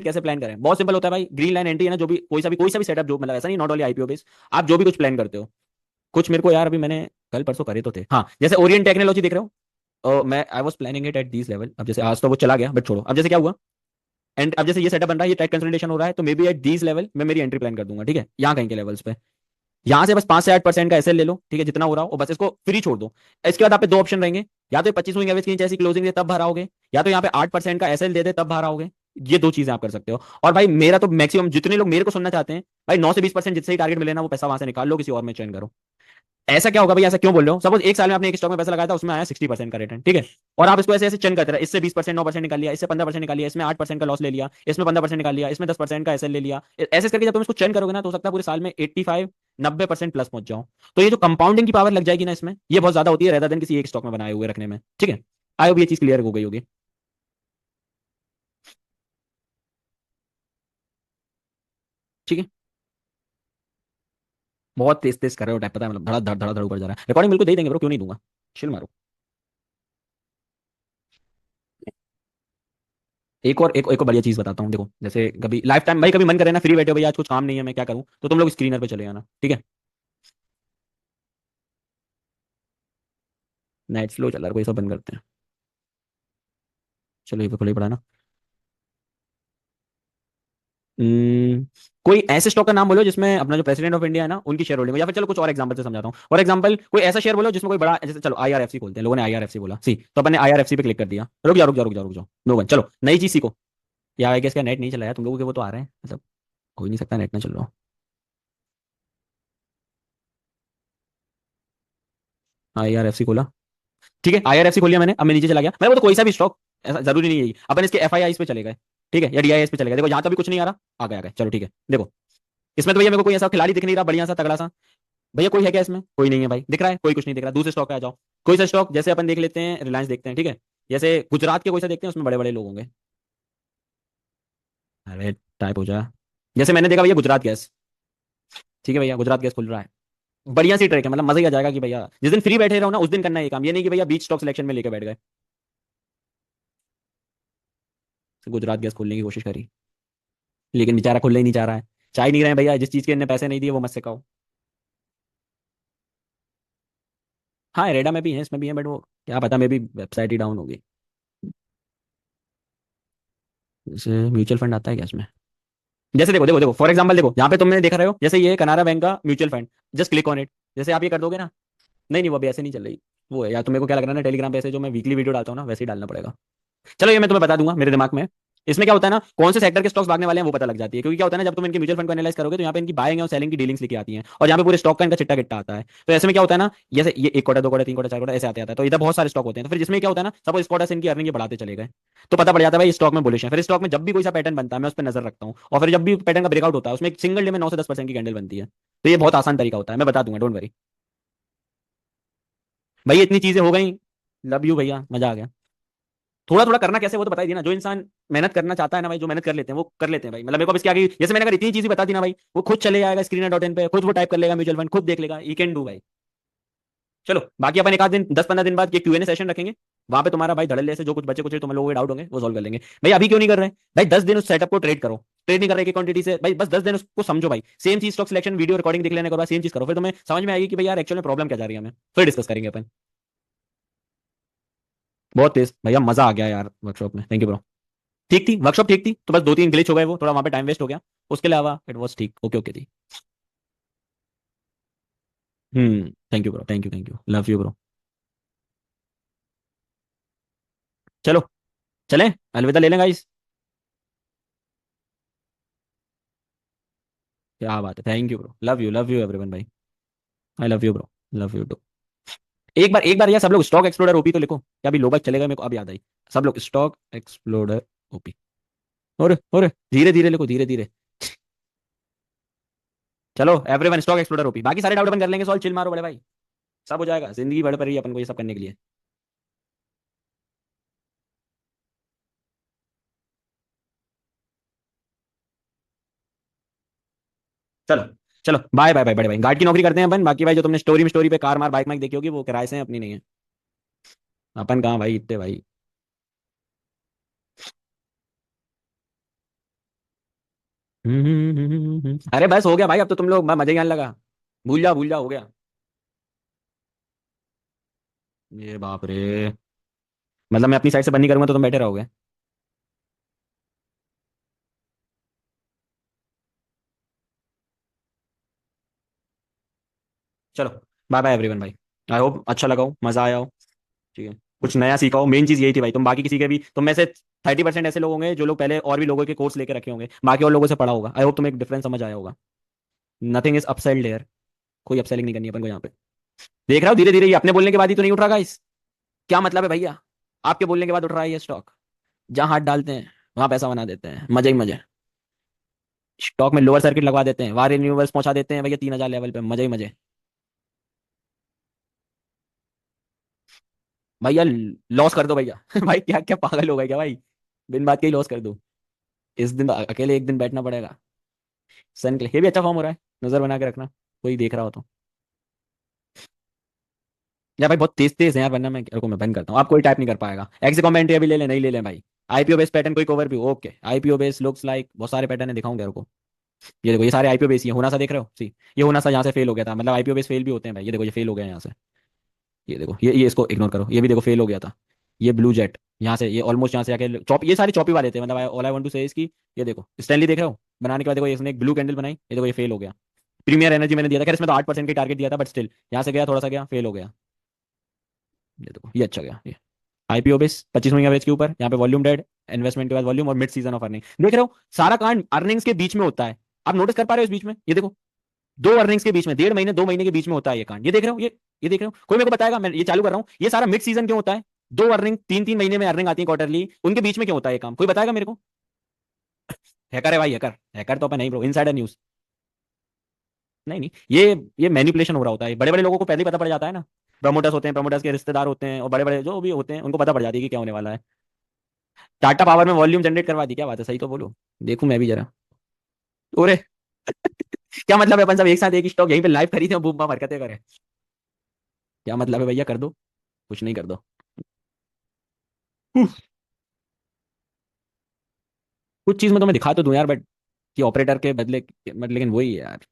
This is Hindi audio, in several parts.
कैसे प्लान करें? बहुत सिंपल होता है भाई, ग्रीन लाइन एंट्री है ना, जो भी कोई सा भी सेटअप, जो मतलब ऐसा नहीं नॉट ओनली आईपीओ बेस, आप जो भी कुछ प्लान करते हो। कुछ मेरे को यार अभी मैंने कल परसों करे तो थे, हाँ, जैसे ओरिएंट टेक्नोलॉजी देख रहे हो। मैं I was planning it at this level. अब जैसे आज तो वो चला गया, बट छोड़ो, अब जैसे क्या हुआ, एंड अब जैसे ये सेटअप बन रहा है, ये टाइट कंसोलिडेशन हो रहा है, तो may be at these level मैं मेरी एंट्री प्लान कर दूंगा, ठीक है, यहाँ कहीं के लेवल्स पे। यहाँ से बस 5 से 8% का एसएल ले लो, ठीक है, जितना हो रहा हो, और बस इसको फ्री छोड़ दो। इसके बाद आप पे दो ऑप्शन रहेंगे, या तो 25 विंग एवरेज की ऐसी क्लोजिंग दे तब भरा होगे, या तो यहाँ पे 8% का एसएल दे दे तब भरा होगे। ये दो चीजें आप कर सकते हो। और भाई मेरा तो मैक्सिमम, जितने लोग मेरे को सुनना चाहते हैं, भाई 9 से 20% जिससे ही टारगेट मिले ना, वो पैसा वहां से निकाल लो, किसी और में चयन करो। ऐसा क्या होगा भाई, ऐसा क्यों बोल रहे हो? सपोज एक साल में आपने एक स्टॉक में पैसा लगाया था, उसमें आया 60% का रिटर्न, ठीक है, और आप इसको ऐसे ऐसे चेंज करते रहे, इससे 20% 9% निकाल लिया, इससे 15% निकाल लिया, इसमें 8% का लॉस ले लिया, इसमें 15% निकाल लिया, इसमें 10% का एसएल ले लिया, ऐसे करके जब तुम इसको चेंज करोगे ना, तो हो सकता है पूरे साल में 85-90% प्लस पहुंच जाओ। तो ये जो कंपाउंडिंग की पावर लग जाएगी ना इसमें, ये बहुत ज्यादा होती है, रेदर देन किसी एक स्टॉक में बनाए हुए रखने में, ठीक है। आई होप ये चीज क्लियर हो गई होगी। ठीक है, बहुत तेज तेज कर रहे हो टाइप, पता है, मतलब धड़ा धड़ धड़ा धड़ ऊपर जा रहा है। रिकॉर्डिंग बिल्कुल दे देंगे ब्रो, क्यों नहीं दूंगा, चिल मारो। एक और बढ़िया चीज बताता हूँ, देखो, जैसे कभी लाइफ टाइम भाई, कभी मन करे ना, फ्री बैठे हो भाई, आज कुछ काम नहीं है, मैं क्या करूँ, तो तुम लोग स्क्रीनर पे चले जाना, ठीक है। नेट स्लो चल रहा है, कोई सब बंद करते हैं। चलो ये पे खुले ही पड़ा है ना। हम्म, कोई ऐसे स्टॉक का नाम बोलो जिसमें अपना जो प्रेसिडेंट ऑफ इंडिया है ना, उनकी शेयर होल्डिंग हो, या फिर चलो कुछ और एग्जांपल से समझाता हूँ। फॉर एग्जांपल कोई ऐसा शेयर बोलो जिसमें कोई बड़ा, जैसे चलो आईआरएफसी खोलते हैं, लोगों ने आईआरएफसी बोला सी, तो अपन ने आईआरएफसी पे क्लिक कर दिया। रुक जाओ रुक जाओ रुक जाओ रुक जाओ, नो वन, चलो नई चीज सीखो। या आई गेस क्या नेट नहीं चला है तुम लोगों के, वो तो आ रहे हैं मतलब, हो ही नहीं सकता नेट ना चल रहा हो। आईआरएफसी खोला, ठीक है, आईआरएफसी खोल लिया मैंने, अब मैं नीचे चला गया, मैं वो तो कोई सा भी स्टॉक, ऐसा जरूरी नहीं है अपन इसके एफआईआई पे चले गए, ठीक है, या डीआईएस पे चले गए, देखो यहाँ तो भी कुछ नहीं आ रहा, आ गए, चलो ठीक है, देखो, इसमें तो भैया मेरे को कोई ऐसा खिलाड़ी दिख नहीं रहा बढ़िया सा तगड़ा सा। भैया कोई है क्या इसमें? कोई नहीं है भाई, दिख रहा है कोई कुछ नहीं दिख रहा, दूसरे स्टॉक पे आ जाओ। कोई सा स्टॉक, जैसे अपन देख लेते हैं, रिलायंस देखते हैं, ठीक है, जैसे गुजरात के कोई सा देखते हैं, उसमें बड़े बड़े लोग होंगे। अरे टाइप हो जा, जैसे मैंने देखा भैया गुजरात गैस, ठीक है भैया, गुजरात गैस खुल रहा है, बढ़िया सी ट्रैक है, मतलब मजा ही आ जाएगा कि भैया जिस दिन फ्री बैठे रहो ना, उस दिन करना है ये काम, ये नहीं कि भैया बीच स्टॉक सिलेक्शन में लेके बैठ गए। तो गुजरात गैस खोलने की कोशिश करी, लेकिन बेचारा खुलने ही नहीं चाह रहा है। चाह ही नहीं रहे हैं भैया, जिस चीज के इन्हें पैसे नहीं दिए वो मत से खाओ। हाँ रेडा में भी है, इसमें भी है, बट वो क्या पता, मे भी वेबसाइट ही डाउन होगी। जैसे म्यूचुअल फंड आता है क्या इसमें? जैसे देखो देखो देखो, फॉर एग्जांपल देखो, यहाँ पे तुमने देखा रहे हो, जैसे ये कनारा बैंक का mutual fund, just click on it, जैसे आप ये कर दोगे ना, नहीं नहीं वो अभी ऐसे नहीं चल रही। वो है, या तो मेरे को क्या लग रहा है ना, टेलीग्राम पे ऐसे जो मैं वीकली वीडियो डालता हूँ ना, वैसे ही डालना पड़ेगा। चलो ये मैं तुम्हें बता दूंगा, मेरे दिमाग में है। इसमें क्या होता है ना, कौन से सेक्टर के स्टॉक्स भागने वाले हैं वो पता लग जाती है, क्योंकि क्या होता है ना, जब तुम इनके म्यूचुअल फंड को एनालाइज करोगे, तो यहाँ पे इनकी बाइंग और सेलिंग की डीलिंग्स लिखी आती हैं, और यहाँ पे पूरे स्टॉक का इनका चिट्टा गिट्टा आता है। तो ऐसे में क्या होता है ना, जैसे ये एक क्वार्टर, दो क्वार्टर, तीन क्वार्टर, चार क्वार्टर ऐसे आते आता है, तो इधर बहुत सारे स्टॉक होते हैं, तो फिर जिसमें क्या होता है ना, सपोज इस क्वार्टर से इनकी अर्निंग ये बढ़ाते चले गए, तो पता पड़ जाता है भाई स्टॉक में बुलिश है। फिर स्टॉक में जब भी कोई सा पैटर्न बनता है, मैं उस पर नजर रखता हूँ, और फिर जब भी पैटर्न का ब्रेकआउट होता है, उसमें एक सिंगल डे में 9 से 10% की कैंडल बनती है। तो ये बहुत आसान तरीका होता है, मैं बता दूंगा, डोंट वरी। भैया इतनी चीजें हो गई, लव यू भैया, मजा आ गया। थोड़ा थोड़ा करना कैसे वो तो बता ही दिया ना, जो इंसान मेहनत करना चाहता है ना भाई, जो मेहनत कर लेते हैं वो कर लेते हैं भाई, मतलब मेरे को अब इसके आगे, जैसे मैंने अगर इतनी चीजें बता दी ना भाई, वो खुद चले जाएगा स्क्रीनर.इन पे, खुद वो टाइप कर लेगा म्यूचुअल फंड, खुद देख लेगा, ही कैन डू भाई। चलो बाकी अपन एक आध दिन 10-15 दिन बाद ये क्यूएनए सेशन रखेंगे, वहां पे तुम्हारा भाई धड़ल्ले से जो कुछ बच्चे कुछ तुम लोगों के डाउट होंगे वो सॉल्व कर लेंगे। भाई अभी क्यों नहीं कर रहे हैं भाई, 10 दिन उस सेटअप को ट्रेड करो, ट्रेड नहीं कर रहे की क्वांटिटी से भाई, बस 10 दिन उसको समझो भाई, सेम चीज स्टॉक सिलेक्शन वीडियो रिकॉर्डिंग देख लेने के बाद सेम चीज करो, फिर तुम्हें समझ में आएगी कि भाई यार एक्चुअल में प्रॉब्लम क्या जा रही है हमें, फिर डिस्कस करेंगे अपन। बहुत तेज भैया, मजा आ गया यार वर्कशॉप में, थैंक यू ब्रो। ठीक थी वर्कशॉप, ठीक थी, तो बस दो तीन ग्लिच हो गए, वो थोड़ा वहां पे टाइम वेस्ट हो गया, उसके अलावा इट वाज ठीक, ओके ओके थी। Thank you bro, thank you, thank you, love you bro. चलो चलें, अलविदा ले लें गाइस। क्या बात है, thank you bro, love you everyone भाई। I love you bro, love you too. एक बार यार सब लोग स्टॉक एक्सप्लोरर ओपी तो लिखो, क्या अभी लोग चले गए, मेरे को अब याद आई। सब लोग स्टॉक एक्सप्लोरर ओपी, और धीरे धीरे लिखो, धीरे धीरे। चलो एवरीवन स्टॉक एक्सप्लोरर ओपी, बाकी सारे डाउट अपन कर लेंगे सॉल्व, चिल मारो बड़े भाई, सब हो जाएगा, जिंदगी बढ़ पड़ी है अपन को ये सब करने के लिए। चलो चलो, बाय बाय बाय बड़े भाई, गार्ड की नौकरी करते हैं अपन, बाकी भाई जो तुमने स्टोरी में स्टोरी पे कार मार बाइक माइक देखी होगी, वो किराए से हैं, अपनी नहीं है। अपन कहाँ भाई इतने भाई। अरे बस हो गया भाई, अब तो तुम लोग मजे ही आने लगा। भूल जा, हो गया। ये बाप रे, मतलब मैं अपनी साइड से बंद नहीं करूंगा तो तुम बैठे रहोगे? चलो, बाय बाय एवरीवन भाई। आई होप अच्छा लगा हो, मजा आया हो। ठीक है, कुछ नया सीखा हो, मेन चीज यही थी भाई। तुम बाकी किसी के भी, तुम में से 30% ऐसे लोग होंगे जो लोग पहले और भी लोगों के कोर्स लेके रखे होंगे, बाकी और लोगों से पढ़ा होगा। आई होप तुम्हें एक डिफरेंस समझ आया होगा। Nothing is upsold there. कोई अपसेलिंग नहीं करनी है अपन को यहाँ पे। देख रहा हो, धीरे धीरे ये अपने बोलने के बाद ही तो नहीं उठ रहा गाइस। क्या मतलब है भैया? आपके बोलने के बाद उठ रहा है ये स्टॉक। जहां हाथ डालते हैं वहां पैसा बना देते हैं, मजे ही मजे। स्टॉक में लोअर सर्किट लगवा देते हैं, वारे रिन्यूअल्स पहुंचा देते हैं भैया 3,000 लेवल पे, मजे ही मजे। भैया लॉस कर दो भैया। भाई क्या क्या पागल हो गए क्या भाई? बिन बात के ही लॉस कर दो। इस दिन अकेले एक दिन बैठना पड़ेगा। सन के लिए ये भी अच्छा फॉर्म हो रहा है। नजर बना के रखना, कोई देख रहा हो तो। यार भाई बहुत तेज तेज है यार, वरना मैं रुको मैं बंद करता हूँ। आप कोई टाइप नहीं कर पाएगा। एक्स कमेंट्री अभी ले ले, नहीं ले ले भाई। आईपीओ बेस पैटर्न कोई कवर भी okay. IPO base looks like बहुत सारे पैटर्न है, दिखाऊंगा रुको। ये देखो, ये सारे आईपीओ बेस ही है। होना सा देख रहे हो सी? ये होना सा यहाँ से फेल हो गया था, मतलब आईपीओ बेस फेल भी होते हैं भाई। ये देखो ये फेल हो गया यहाँ से। ये देखो ये इसको इग्नोर करो, ये भी देखो फेल हो गया था। ये ब्लू जेट यहाँ से, ये ऑलमोस्ट यहाँ से आके चौप, ये सारे चौपी वाले थे, मतलब ऑल आई वांट टू से इसकी। ये देखो स्टैनली देख रहे हो? बनाने के बाद देखो इसने एक ब्लू कैंडल बनाई, ये देखो ये फेल हो गया। प्रीमियर एनर्जी मैंने दिया था, खैर इसमें तो 8% की टारगेट दिया था, बट स्टिल यहाँ से गया, थोड़ा सा गया, फेल हो गया। ये देखो ये अच्छा गया ये। आईपीओ बेस 25 एवरेज के ऊपर, यहाँ पे वॉल्यूम डेड, इन्वेस्टमेंट के बाद वॉल्यूम और मिड सीजन ऑफ अर्निंग। देख रहे हो सारा कांड अर्निंग्स के बीच में होता है। आप नोटिस कर पा रहे हो इस बीच में? ये देखो, दो अर्निंग्स के बीच में, 1.5 महीने 2 महीने के बीच में होता है ये कांड। ये देख रहे हो ये देख रहे हो? कोई मेरे को बताएगा? मैं ये चालू कर रहा हूँ, ये सारा मिड सीजन क्यों होता है? दो अर्निंग 3-3 महीने में अर्निंग आती है क्वार्टरली, उनके बीच में क्यों होता है ये काम? कोई बताएगा मेरे को? हैकर है भाई, हैकर। हैकर तो अपन नहीं ब्रो, इनसाइडर न्यूज। नहीं नहीं, ये मैनिपुलेशन हो रहा होता है। बड़े बड़े लोगों को पहले ही पता पड़ जाता है ना। प्रमोटर्स होते हैं, प्रमोटर्स के रिश्तेदार होते हैं, और बड़े बड़े जो भी होते हैं उनको पता पड़ जाती है कि क्या होने वाला है। टाटा पावर में वॉल्यूम जनरेट करवा दी, क्या बात है? सही तो बोलो, देखूं मैं भी जरा। ओरे, क्या मतलब है? अपन सब एक साथ एक स्टॉक यहीं पे लाइव खरीदे और बूम बूम हरकतें करें? क्या मतलब है भैया? कर दो, कुछ नहीं, कर दो। उफ, कुछ चीज में तो मैं दिखा तो दूं यार, बट कि ऑपरेटर के बदले, बट लेकिन वही है यार,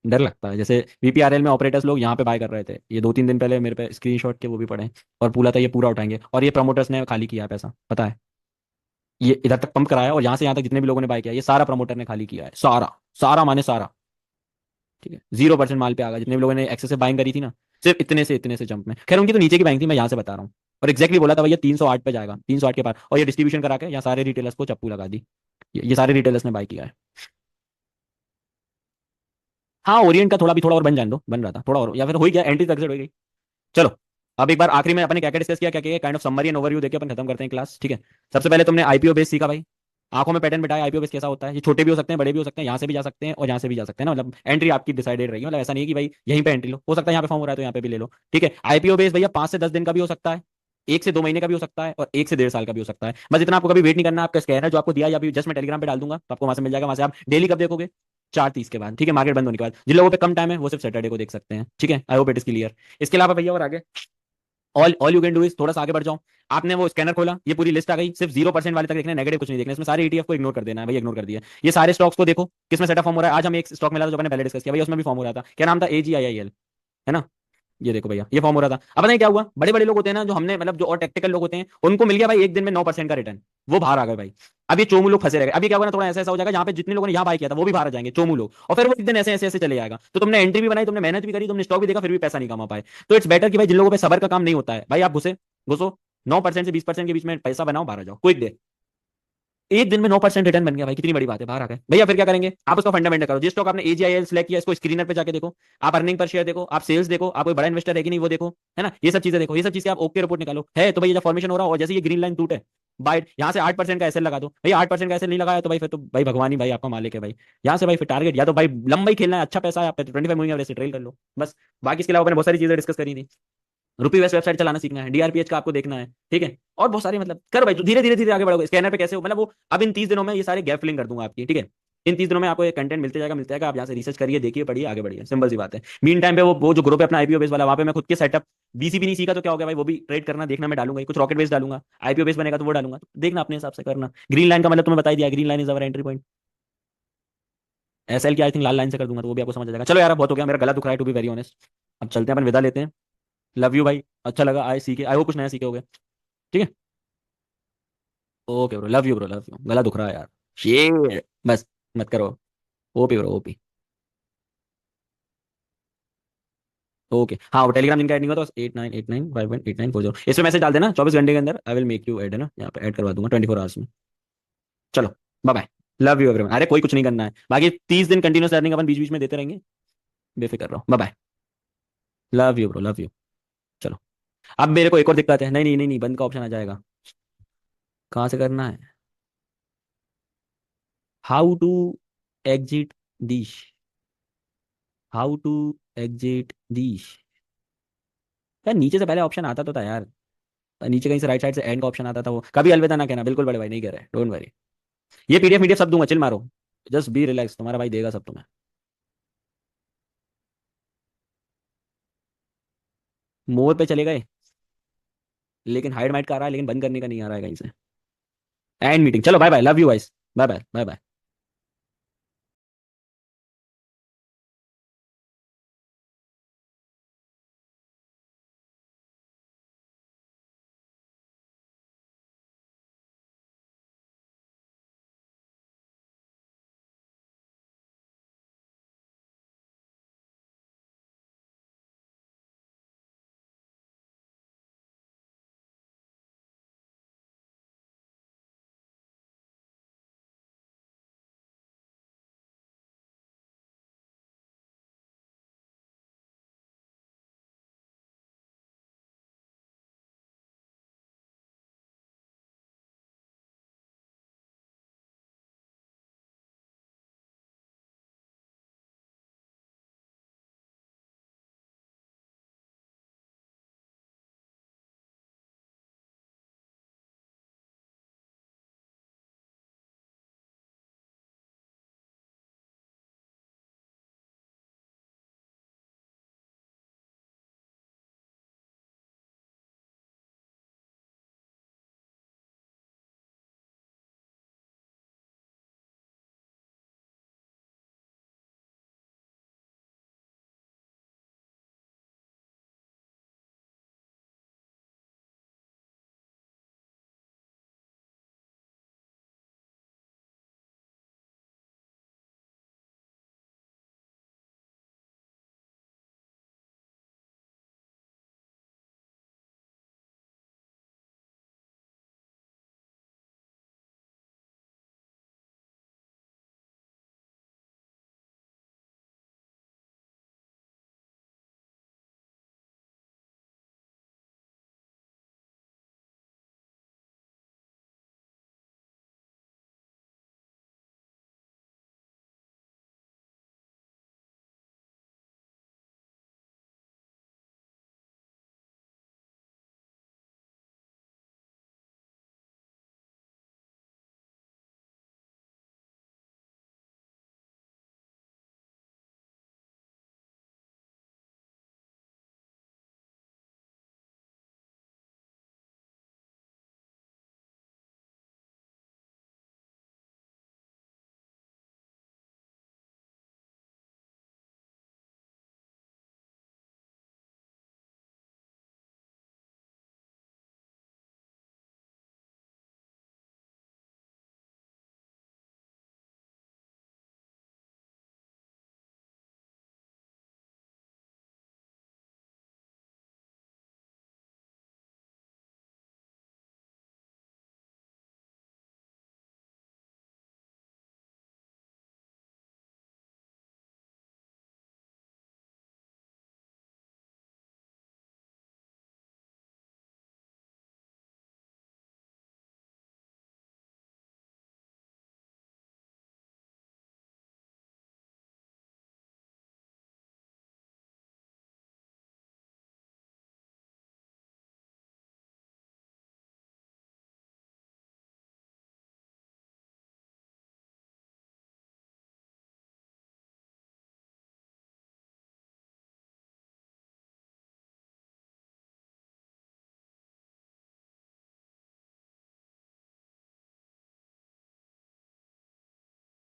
डर लगता है। जैसे वीपीआरएल में ऑपरेटर्स लोग यहाँ पे बाय कर रहे थे, ये 2-3 दिन पहले मेरे पे स्क्रीनशॉट के वो भी पड़े हैं। और पूरा था, ये पूरा उठाएंगे, और ये प्रमोटर्स ने खाली किया है पैसा, पता है? ये इधर तक पंप कराया, और यहाँ से यहाँ तक जितने भी लोगों ने बाय किया, ये सारा प्रमोटर ने खाली किया है, सारा। सारा माने सारा। ठीक है, 0% माल पे आ गया। जितने भी लोगों ने एक्सेस से बाइंग करी थी ना, सिर्फ इतने से जंप में। खैर उनकी तो नीचे की बाइंग थी, मैं यहाँ से बता रहा हूँ। और एग्जैक्टली बोला था भैया 308 पे जाएगा, 308 के पार, और ये डिस्ट्रीब्यूशन करा के यहाँ सारे रिटेलर्स को चप्पू लगा दी। ये सारे रिटेलर्स ने बाय किया है। हाँ, ओरिएंट का थोड़ा भी, थोड़ा और बन जाने दो, बन रहा था थोड़ा और, या फिर हो ही गया, एंट्री तक से हो गई। चलो, अब एक बार आखिरी में अपन ने क्या क्या डिस्कस किया, क्या क्या kind of summary and overview देके अपन खत्म करते हैं क्लास, ठीक है? सबसे पहले तुमने आईपीओ बेस सीखा भाई। आंखों में पैटर्न बिठाया, आईपीओ बेस कैसा होता है। ये छोटे भी हो सकते हैं, बड़े भी हो सकते हैं, यहाँ से भी जा सकते हैं और यहाँ से भी जा सकते हैं ना, मतलब एंट्री आपकी डिसाइडेड रही है। मतलब ऐसा नहीं है कि भाई यहीं पे एंट्री लो, हो सकता है यहाँ पे फॉर्म हो रहा है तो यहाँ पे भी ले लो, ठीक है? आईपीओ बेस भैया 5 से 10 दिन का भी हो सकता है, 1 से 2 महीने का भी हो सकता है, और 1 से 1.5 साल का भी हो सकता है। बस इतना आपको कभी वेट नहीं करना। आपका स्कैनर जो आपको दिया, या अभी जस्ट मैं टेलीग्राम पे डाल दूंगा, तो आपको वहां से मिल जाएगा। वहां से आप डेली कब देखोगे? 4:30 के बाद, ठीक है? मार्केट बंद होने के बाद। जिन लोगों पे कम टाइम है वो सिर्फ सैटरडे को देख सकते हैं, ठीक है? I hope it is clear. इसके अलावा भैया और आगे, all you can do is थोड़ा सा आगे बढ़ जाओ। आपने वो स्कैनर खोला, ये पूरी लिस्ट आ गई, सिर्फ 0% वाले तक देखना है, नेगेटिव कुछ नहीं देखना। इसमें सारे ईटीएफ को इग्नोर कर देना है, भाई इग्नोर कर दिया। ये सारे स्टॉक्स को देखो किसमें सेटअप फॉर्म हो रहा है। आज हम एक स्टॉक मिला था जो मैंने पहले डिस्कस किया भैया, उसमें भी फॉर्म हो रहा था। क्या नाम था? AGIIL, है ना? ये देखो भैया, ये फॉर्म हो रहा था। अब बताइए क्या हुआ? बड़े बड़े लोग होते हैं ना, जो हमने मतलब जो और टेक्निकल लोग होते हैं, उनको मिल गया भाई एक दिन में 9% का रिटर्न, वो बाहर आ गए भाई। अब ये चोमू लोग फंसे रह गए। अभी क्या होगा ना, थोड़ा ऐसा ऐसा हो जाएगा, जहाँ पे जितने लोगों ने यहाँ बाय किया था वो भी बाहर आ जाएंगे, चोमू लोग, और फिर वो एक दिन ऐसे ऐसे ऐसे चले जाएगा। तो तुमने एंट्री भी बनाई, तुमने मेहनत भी करी, तुमने स्टॉक भी देखा, फिर भी पैसा नहीं कमा पाए। तो इट्स बेटर कि भाई जिन लोगों पे सबर का काम नहीं होता है, भाई आप घुसे, घुसो, 9% से 20% के बीच में पैसा बनाओ, बाहर आ जाओ, क्विक दे। एक दिन में 9% रिटर्न बन गया भाई, कितनी बड़ी बात है, बाहर आ गए भैया। फिर क्या करेंगे? आप उसका फंडामेंटल करो। जिस स्टॉक आपने AGIL सेलेक्ट किया, इसको स्क्रीनर पे जाके देखो। आप अर्निंग पर शेयर देखो, आप सेल्स देखो, आप कोई बड़ा इन्वेस्टर है कि नहीं वो देखो, है ना? ये सब चीजें देखो, ये सब चीजें आप ओके रिपोर्ट निकालो। है तो भाई ये फॉर्मेशन हो रहा हो, और जैसे ये ग्रीन लाइन टूटे, बाइट यहाँ से 8% का एसएल लगा दो भाई। 8% का एसएल नहीं लगाया तो भाई फिर तो भाई भगवान ही भाई आपका मालिक है भाई। यहाँ से भाई फिर टारगेट, या तो भाई लंबा ही खेलना है, अच्छा पैसा है आप पे, तो 25 मूविंग एवरेज से ट्रेल कर लो बस। बाकी इसके अलावा मैंने बहुत सारी चीजें डिस्कस करी थी। रुपी वेस्ट वेबसाइट चलाना सीखना है, DRPH का आपको देखना है, ठीक है? और बहुत सारी, मतलब कर भाई, धीरे धीरे धीरे आगे बढ़ोगे। स्कैनर पे कैसे हो, मतलब वो अब इन 30 दिनों में ये सारे गैप फिलिंग कर दूंगा आपकी, ठीक है? इन 30 दिनों में आपको एक कंटेंट मिलते जाएगा, मिलता जाएगा। आप यहाँ से रिसर्च करिए, देखिए, पढ़िए, आगे बढ़िए, सिंपल सी बात है। मीन टाइम पे वो जो ग्रुप है अपना आईपीओ बेस वाला, वहाँ पे मैं खुद के सेटअप, BCB नहीं सीखा तो क्या हो गया भाई, वो भी ट्रेड करना देखना, मैं डालूंगा कुछ रॉकेट बेस डालूंगा, आईपीओ बेस बनेगा तो वो डालूंगा, तो देखना अपने हिसाब से करना। ग्रीन लाइन का मतलब तुम्हें बता ही दिया, green line is our entry point. SL की आई थिंक लाल लाइन से कर दूंगा तो वो भी आपको समझ आ जाएगा। चलो यार अब बहुत हो गया, मेरा गला दुख रहा है टू बी वेरी ऑनेस्ट। अब चलते हैं, अपन विदा लेते हैं। लव यू भाई, अच्छा लगा, आए सीखे, आई हो कुछ नया सीखे होगे। ठीक है। Okay bro, love you bro, love you, गला दुख रहा है यार। शेर बस, मत करो। OP bro, OP. ओके हाँ, वो टेलीग्राम जिनका ऐड नहीं हुआ तो 8989518940 इस पे मैसेज डाल देना, 24 घंटे के अंदर I will make you add, है ना, यहाँ पे ऐड करवा दूंगा 24 आवर्स में। चलो, bye bye. Love you everyone. अरे कोई कुछ नहीं करना है, बाकी 30 दिन कंटिन्यूस अर्निंग अपन बीच बीच में देते रहेंगे, बेफिक्र रहो। Bye bye. Love you bro, love you. चलो। अब मेरे को एक और दिक्कत है, नहीं नहीं नहीं नहीं, बंद का ऑप्शन आ जाएगा। कहाँ से करना है? हाउ टू एग्जिट दिश, हाउ टू एग्जिट दिश। यार नीचे से पहले ऑप्शन आता तो था यार, नीचे कहीं से राइट साइड से एंड का ऑप्शन आता था, वो कभी अलविदा ना कहना, बिल्कुल बड़े भाई, नहीं कह रहे, डोंट वरी। ये PDF मीडियफ सब दूंगा, चिल मारो। जस्ट बी रिलैक्स, तुम्हारा भाई देगा सब तुम्हें। मोर पे चले गए, लेकिन हाइड माइट का आ रहा है, लेकिन बंद करने का नहीं आ रहा है कहीं से। एंड मीटिंग, चलो bye bye, love you guys, bye bye, bye bye.